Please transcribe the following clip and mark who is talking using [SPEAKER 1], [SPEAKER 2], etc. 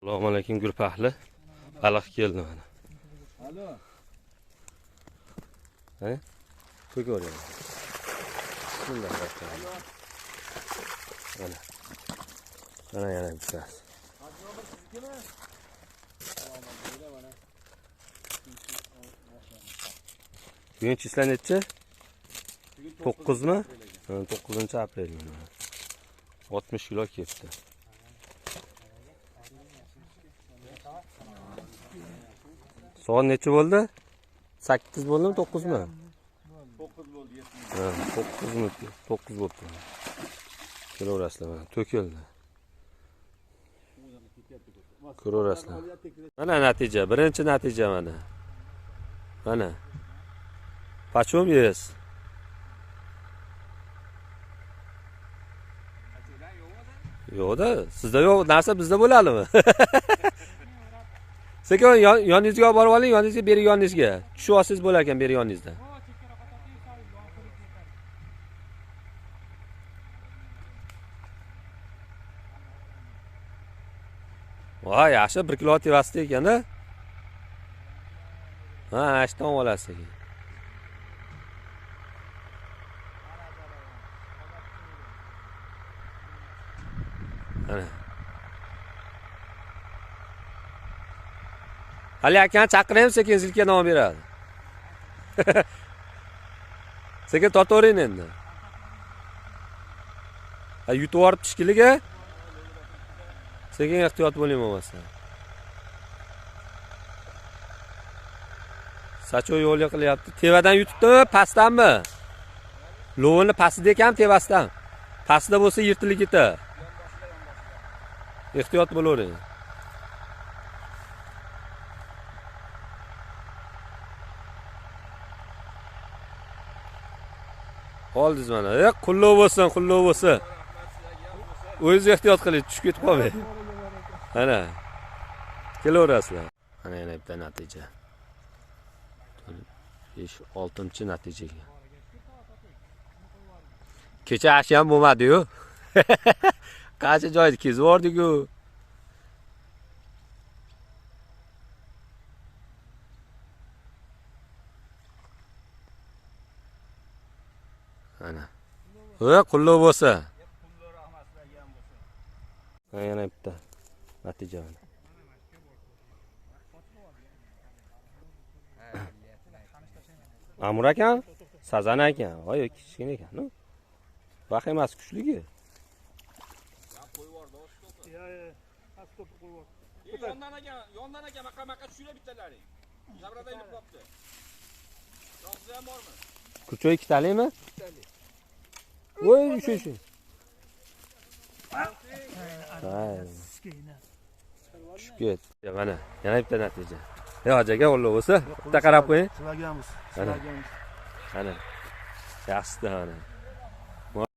[SPEAKER 1] Assalomu alaykum guruh ahli. Baliq keldi mana.
[SPEAKER 2] Alo.
[SPEAKER 1] Ha? Ko'ryapman. Bismillahirrohmanirrohim. Mana. Mana yana bittasi. Bugun chislar necha? 9 mi? 9-aprel. 60 kilo ketdi. Soat necha bo'ldi? 8 bo'ldimi, 9 mi?
[SPEAKER 2] 9 bo'ldi, 7.
[SPEAKER 1] Ha, 9 mi? 9 bo'ldi. Kelaverasizlar mana, to'kildi. Ko'raverasizlar. Mana natija, birinchi natija mana. Mana. Qachon yeysiz? Yo'qda, sizda yo'q narsa bizda bo'ladimi? Sekin yoningizga olib borib oling, yoningizga beri yoningizga. Tushib olsangiz bo'lar ekan beri yoningizda. Voy, yaxshi 1 kilo tevasida ekan-da. Ha, ashton olasiz. Ana. Hali akani chaqiraymi, sekin zilka nom beradi. Sekin tortavering endi. Ha, yutib yorib tishkiliga. Sekin ehtiyot bo'ling bo'lmasa. Sacho yo'l qilyapti. Tevadan yutibdimi, pastdanmi? Lovini pastida ekan, tevasdan. Pastda bo'lsa yirtilib ketadi. Ehtiyot bo'lavering. Oldingiz mana. Qullov bo'lsin, qullov bo'lsin. O'zingiz ehtiyot qiling, tushib ketib qolmang. Mana. Kelaverasizlar. Mana yana bitta natija. 5-6-natijaga. Kecha ashi ham bo'lmadi-yu. Qancha joyda kezib bordik-ku. Ana. Qullov bo'lsa. Yana bitta natija mana. Amur ekan, sazan ekan. Voy, kichkina ekan, no? Vahimas kuchligi.
[SPEAKER 2] Yondan aka maqa tushira bittalaring. Zabrada ilib qopti. Yo'qsa ham bormi?
[SPEAKER 1] Kuchoy ikkitalikmi? Ikkitalik. Voy, shu. Tushib ket. Mana, yana bitta natija. Hojaga o'lib bo'lsa, bitta qarab qo'ying.
[SPEAKER 2] Sizlarga ham.
[SPEAKER 1] Ana. Yaxshi-da mana.